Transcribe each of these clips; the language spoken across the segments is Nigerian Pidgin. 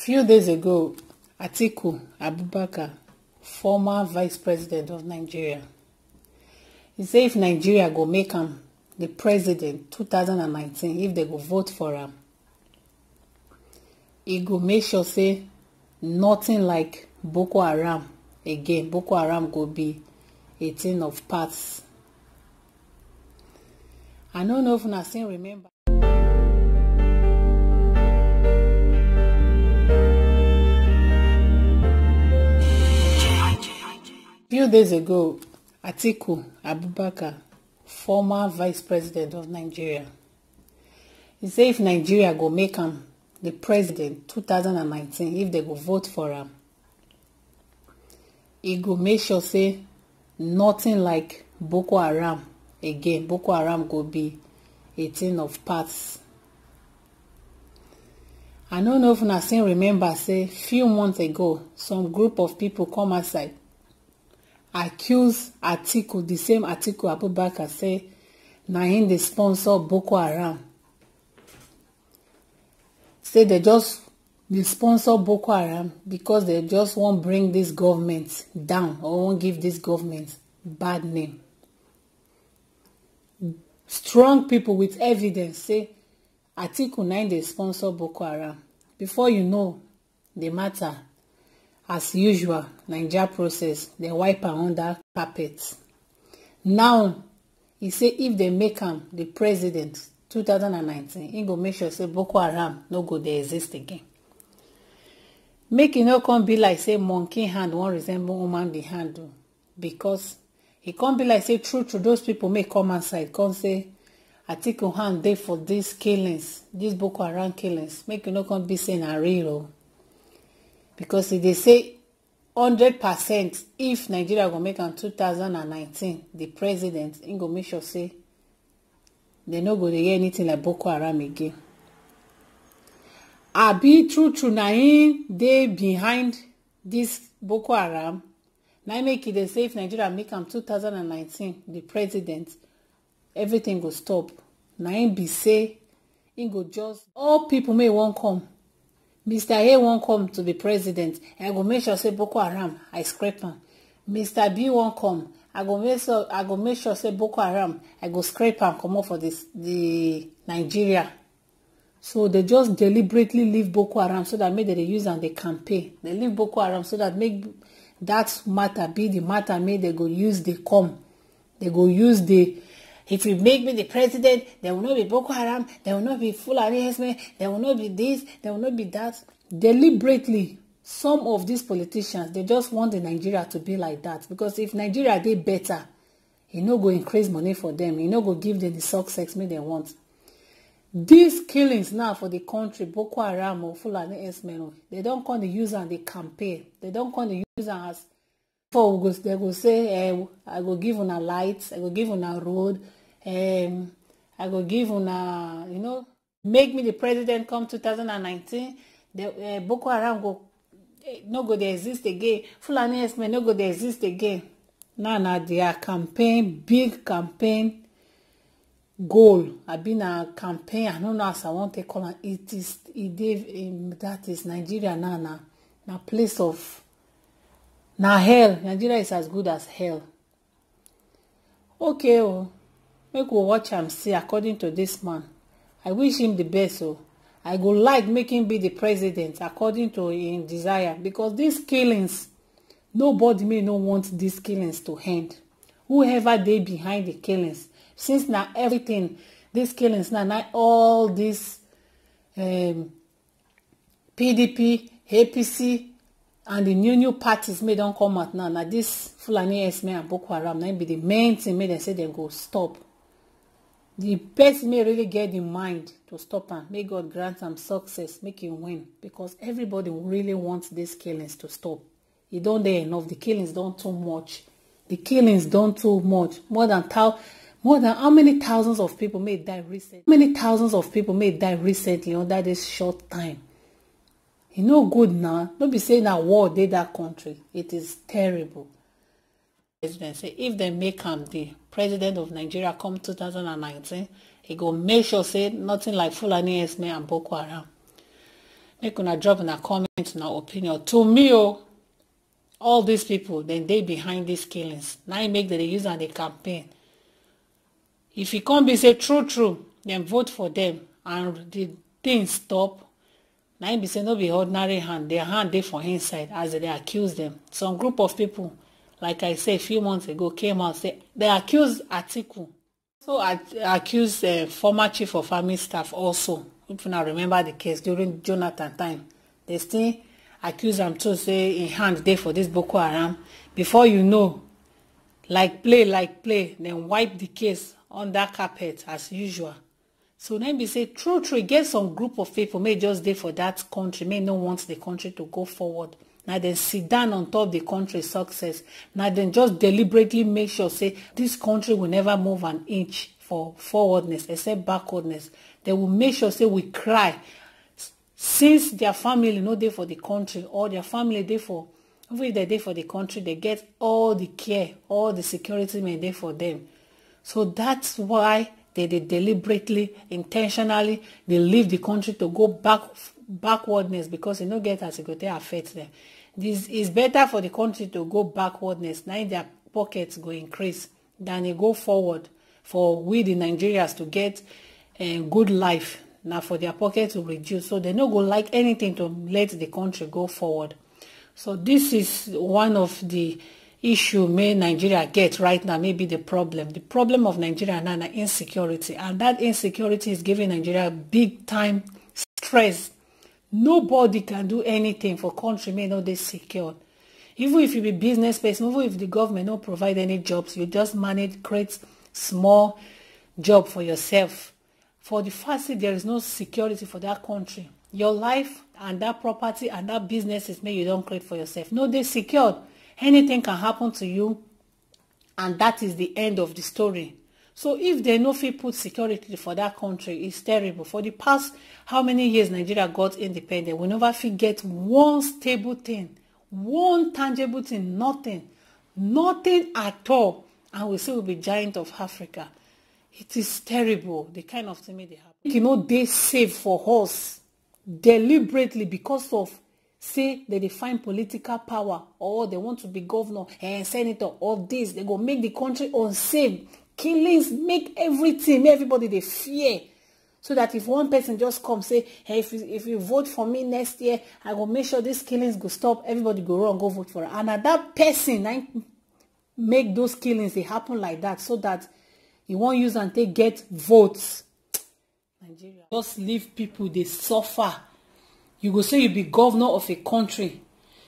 Few days ago, Atiku Abubakar, former vice president of Nigeria, he said if Nigeria go make him the president 2019, if they go vote for him, he go make sure say nothing like Boko Haram again. Boko Haram go be a thing of past. I don't know if I still remember. Few days ago, Atiku Abubakar, former vice president of Nigeria, he said if Nigeria go make him the president 2019, if they go vote for him, he go make sure say nothing like Boko Haram again. Boko Haram go be a thing of past. I don't know if I still remember, say few months ago, some group of people come outside, accuse Atiku, the same Atiku Abubakar, say na him dey sponsor Boko Haram. Say they just dey sponsor Boko Haram because they just won't bring this government down or won't give this government bad name. Strong people with evidence say Atiku na him dey sponsor Boko Haram. Before you know the matter, as usual, Nigeria process, they wipe am under carpet. Now, he say if they make him the president 2019, he go make sure say Boko Haram no go dey exist again. Make it no come be like say monkey hand won't resemble woman be hand, because he can't be like say true those people may come outside, come say Atiku hand dey for these killings, these Boko Haram killings. Make it no come be saying a real. Because if they say 100%, if Nigeria go make in 2019 the president, he go make sure say they no go to hear anything like Boko Haram again. Abi true na him dey behind this Boko Haram. Now make it they say if Nigeria make in 2019 the president, everything go stop. Now him be say he go just all people may won't come. Mr. A won't come to be president. I go make sure say Boko Haram, I scrape him. Mr. B won't come. I go make sure say Boko Haram, I go scrape him, come up for the Nigeria. So they just deliberately leave Boko Haram so that make they use and they campaign. They leave Boko Haram so that make that matter be the matter make they go use the come. They go use the if you make me the president, there will not be Boko Haram, there will not be Fulani herdsmen, there will not be this, there will not be that. Deliberately, some of these politicians, they just want the Nigeria to be like that. Because if Nigeria did better, you no go increase money for them, you no go give them the success they want. These killings now for the country, Boko Haram or Fulani herdsmen, they don't come to use and they campaign. They don't come to use as for they go say, I go give una lights, I go give una road, I go give una, make me the president come 2019. The Boko Haram go no go they exist again. Fulani herdsmen no go they exist again. Now their campaign, big campaign goal. I been a campaign. I don't know as I want to call it. That is Nigeria now place of. Now hell, Nigeria is as good as hell. Okay, make we watch and see according to this man. I wish him the best. I go like make him be the president according to his desire. Because these killings, nobody may not want these killings to end. Whoever they behind the killings, since now everything, these killings now all this PDP, APC, and the new parties may don't come out now. Now this Fulani herdsmen and Boko Haram now be the main thing. May they say they go stop. The person may really get in mind to stop and may God grant them success, make him win. Because everybody really wants these killings to stop. You don't there enough. The killings don't too much. The killings don't too much. More than how many thousands of people may die recently? How many thousands of people may die recently under this short time? You know good now. Don't be saying that war did that country. It is terrible. Say if they make him the president of Nigeria come 2019, he go make sure say nothing like Fulani herdsmen and Boko Haram. Make una drop una comment, una opinion. To me, all these people, then they behind these killings. Now you make them use on the campaign. If you can't be say true, then vote for them and the thing stop. Now you be say no be ordinary hand. Their hand they for inside as they accuse them. Some group of people, like I said a few months ago, came out say they accuse Atiku. So I accuse former chief of army staff also. If you now remember the case during Jonathan time, they still accuse am too say in hand dey for this Boko Haram. Before you know, like play, then wipe the case under carpet as usual. So then be say true, get some group of people may just dey for that country, may no want the country to go forward. Now then sit down on top the country's success. Now then just deliberately make sure say this country will never move an inch for forwardness except backwardness. They will make sure say we cry. Since their family no dey for the country, or their family dey for, even if they dey for the country, they get all the care, all the security may dey for them. So that's why they deliberately, intentionally, they leave the country to go backwardness, because they no get as it go to affect them. This is better for the country to go backwardness. Now their pockets go increase than they go forward. For we the Nigerians to get a good life. Now for their pocket to reduce, so they no go like anything to let the country go forward. So this is one of the issue may Nigeria get right now. Maybe the problem of Nigeria now is insecurity, and that insecurity is giving Nigeria big time stress. Nobody can do anything for country may not be secure. Even if you be business person, even if the government don't provide any jobs, you just manage create small job for yourself. For the fact that there is no security for that country, your life and that property and that business is made you don't create for yourself. No, they're secured. Anything can happen to you, and that is the end of the story. So if they no fit put security for that country, it's terrible. For the past how many years Nigeria got independent, we never fit get one stable thing, one tangible thing, nothing at all, and we say we'll be giant of Africa. It is terrible, the kind of thing they happen. You know, they save for us deliberately because of, say, they find political power, or they want to be governor and senator, or this. They go make the country unsafe. Killings, make everything, make everybody they fear. So that if one person just come say, hey, if you vote for me next year, I will make sure these killings go stop, everybody go run, go vote for her. And that person make those killings, they happen like that, so that you won't use and take get votes. Nigeria just leave people they suffer. You go say you be governor of a country.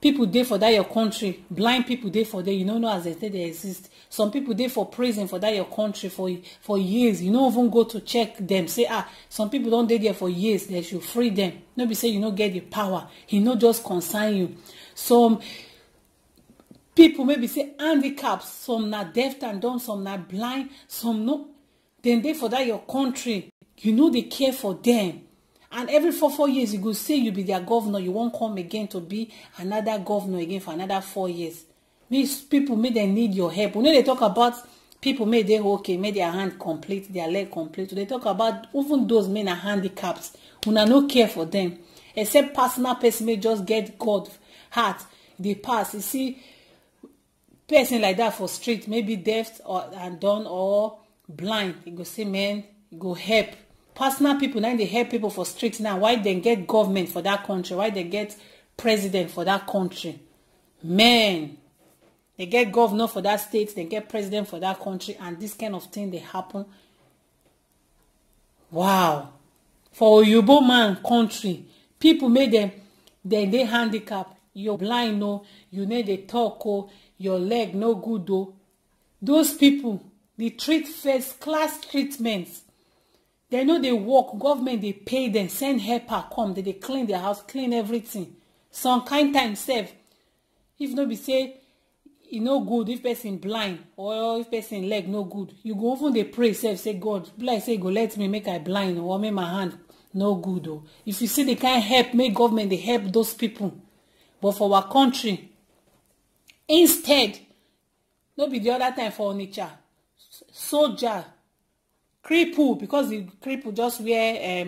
People there for that your country. Blind people there for that. You don't know as they say they exist. Some people there for prison for that your country for years. You don't even go to check them. Say some people don't dey there for years. They should free them. Nobody say you don't get the power. He not just concern you. Some people maybe say handicaps, some not deaf and dumb, some not blind, some no. Then they for that your country, you know they care for them. And every 4 years you go say you be their governor, you won't come again to be another governor again for another 4 years. These people may they need your help. When they talk about people may they okay, may their hand complete, their leg complete. They talk about even those men are handicaps. Una no care for them. Except personal person may just get God heart. They pass. You see, person like that for street, maybe deaf and dumb or blind, you go say, man, you go help. Personal people, now they help people for street now. Why they get government for that country? Why they get president for that country? Man, they get governor for that state, they get president for that country, and this kind of thing they happen. Wow. For Yoruba man country, people made them, they handicap. You're blind, no, you need a talk, oh, your leg no good, oh. Those people, they treat first class treatments. They know they work, government they pay them, send helper come, they clean their house, clean everything. Some kind time save. If no be say e no good, if person blind or if person leg no good, you go even dey pray sef, say God, like say go let me make I blind or make my hand no good. Oh. If you see the kind help, make government they help those people. But for our country, instead, no be the other time for Onitsha, soldier, cripple, because the cripple just wear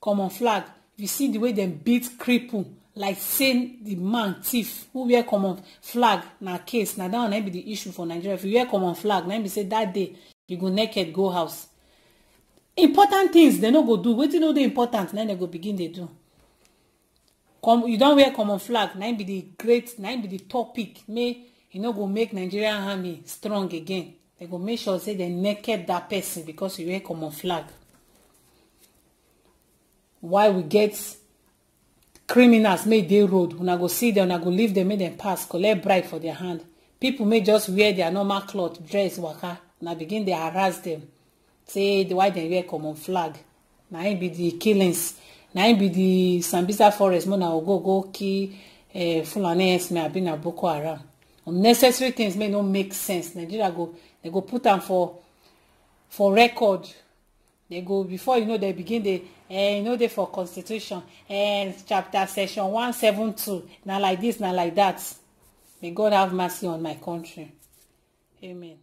common flag. you see the way dem beat cripple like say the man thief who wear common flag na case na that one na be the issue for Nigeria. If you wear common flag, na be say that day you go naked go house. Important things they no go do. Wetin no dey important na dem go begin dey do. You don't wear common flag, na be the great, na be the topic. May you no go make Nigerian army strong again. They go make sure say they naked that person because you wear common flag. Why we get criminals make dey road, una go see them, una go leave them, make them pass, collect bribe for their hand. People may just wear their normal cloth, dress, waka, una begin dey harass them. Say why they wear common flag. Na it be the killings. Na it be the Sambisa forest. Mo na go kill Fulani Esme abi na Boko Haram. Unnecessary things may not make sense. Nigeria they go put them for record. They go before you know they begin they they for constitution and chapter section 172. Now like this, now like that. May God have mercy on my country. Amen.